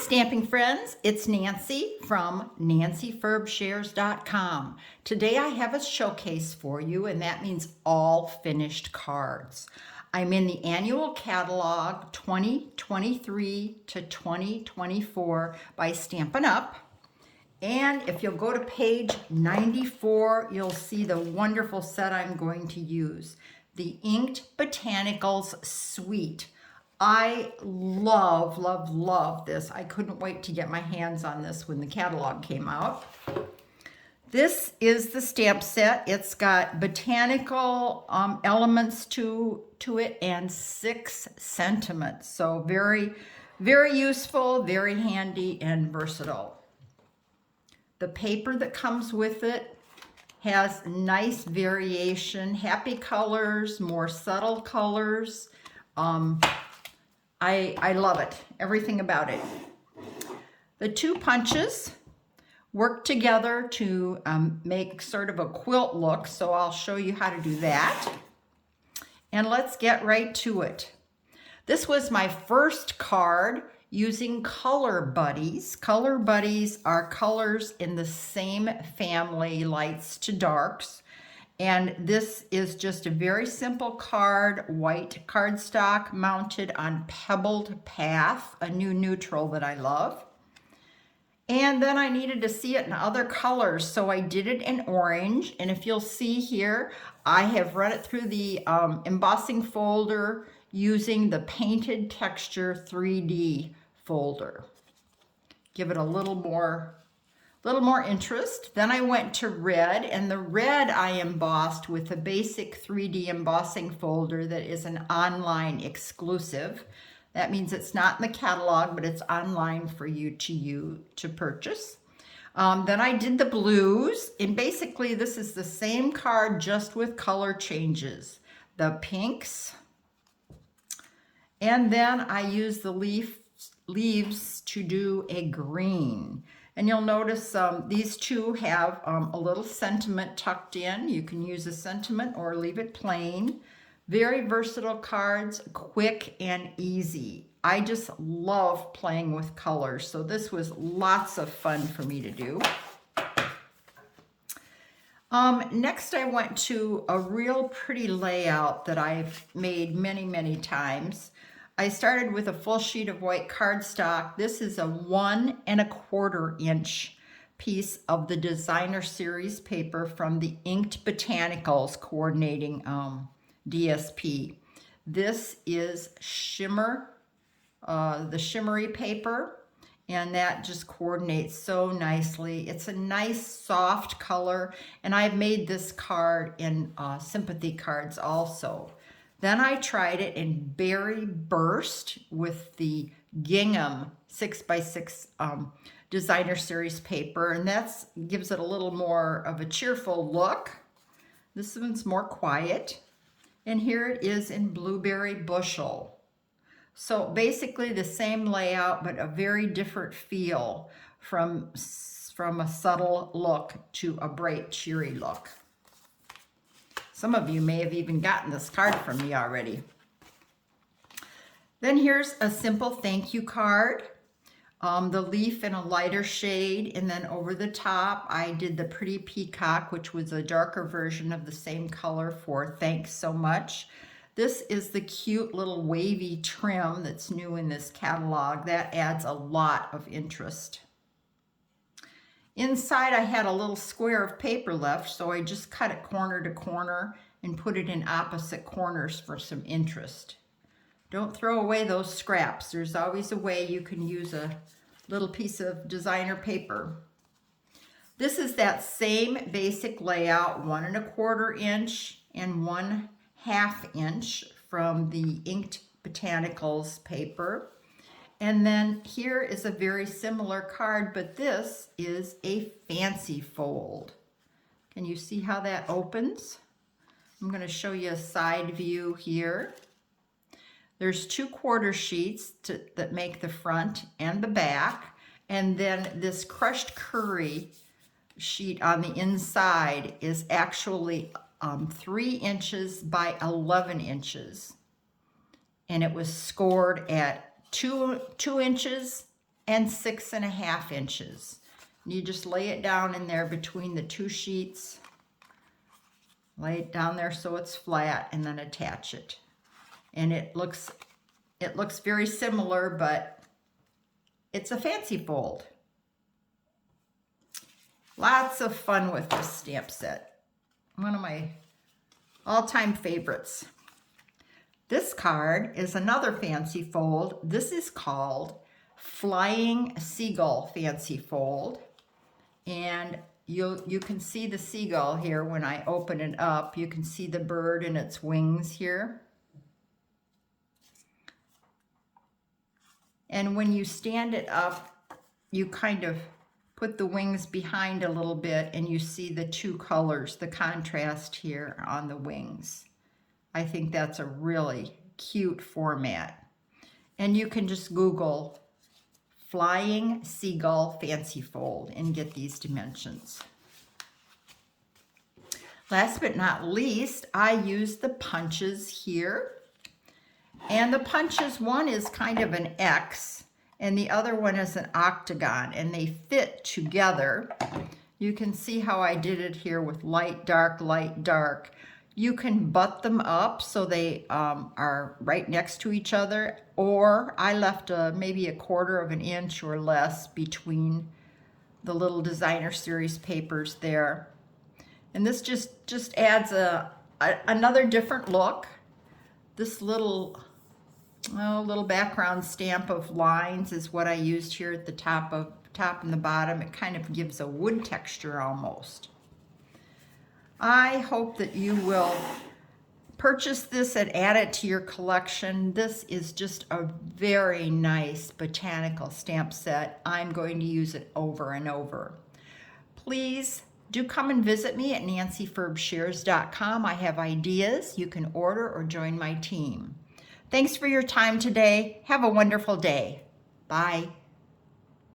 Stamping friends, it's Nancy from nancyfurbshares.com. Today I have a showcase for you, and that means all finished cards. I'm in the annual catalog 2023 to 2024 by Stampin' Up. And if you'll go to page 94, you'll see the wonderful set I'm going to use. The Inked Botanicals Suite. I love, love, love this. I couldn't wait to get my hands on this when the catalog came out. This is the stamp set. It's got botanical elements to it and 6 sentiments. So very, very useful, very handy and versatile. The paper that comes with it has nice variation, happy colors, more subtle colors. I love it, everything about it. The 2 punches work together to make sort of a quilt look, so I'll show you how to do that. And let's get right to it. This was my first card using Color Buddies. Color Buddies are colors in the same family, lights to darks. And this is just a very simple card, white cardstock mounted on Pebbled Path, a new neutral that I love. And then I needed to see it in other colors, so I did it in orange. And if you'll see here, I have run it through the embossing folder using the Painted Texture 3D folder. Give it a little more interest. Then I went to red, and the red I embossed with a basic 3D embossing folder that is an online exclusive. That means it's not in the catalog, but it's online for you to purchase. Then I did the blues, and basically this is the same card just with color changes. The pinks, and then I used the leaves to do a green. And you'll notice these 2 have a little sentiment tucked in. You can use a sentiment or leave it plain. Very versatile cards, quick and easy. I just love playing with colors, so this was lots of fun for me to do. Next I went to a real pretty layout that I've made many, many times. I started with a full sheet of white cardstock. This is a 1 1/4 inch piece of the designer series paper from the Inked Botanicals coordinating DSP. This is shimmer, the shimmery paper, and that just coordinates so nicely. It's a nice soft color, and I've made this card in sympathy cards also. Then I tried it in Berry Burst with the gingham 6x6 designer series paper, and that gives it a little more of a cheerful look. This one's more quiet. And here it is in Blueberry Bushel. So basically the same layout, but a very different feel from a subtle look to a bright, cheery look. Some of you may have even gotten this card from me already. Then here's a simple thank you card. The leaf in a lighter shade, and then over the top I did the Pretty Peacock, which was a darker version of the same color for thanks so much. This is the cute little wavy trim that's new in this catalog. That adds a lot of interest. Inside I had a little square of paper left, so I just cut it corner to corner and put it in opposite corners for some interest. Don't throw away those scraps. There's always a way you can use a little piece of designer paper. This is that same basic layout, 1 1/4 inch and 1/2 inch from the Inked Botanicals paper. And then here is a very similar card, but this is a fancy fold. Can you see how that opens? I'm going to show you a side view here. There's 2 quarter sheets that make the front and the back, and then this crushed curry sheet on the inside is actually 3 inches by 11 inches. And it was scored at 2 inches and 6.5 inches. And you just lay it down in there between the two sheets. Lay it down there so it's flat and then attach it. And it looks very similar, but it's a fancy fold. Lots of fun with this stamp set. One of my all-time favorites. This card is another fancy fold. This is called Flying Seagull Fancy Fold. And you can see the seagull here when I open it up. You can see the bird and its wings here. And when you stand it up, you kind of put the wings behind a little bit and you see the two colors, the contrast here on the wings. I think that's a really cute format. And you can just Google Flying Seagull Fancy Fold and get these dimensions. Last but not least, I use the punches here. And the punches, one is kind of an X and the other one is an octagon, and they fit together. You can see how I did it here with light, dark, light, dark. You can butt them up so they are right next to each other, or I left maybe a 1/4 of an inch or less between the little designer series papers there. And this just adds another different look. This little background stamp of lines is what I used here at the top and the bottom. It kind of gives a wood texture almost. I hope that you will purchase this and add it to your collection. This is just a very nice botanical stamp set. I'm going to use it over and over. Please do come and visit me at nancyferbshares.com. I have ideas. You can order or join my team. Thanks for your time today. Have a wonderful day. Bye.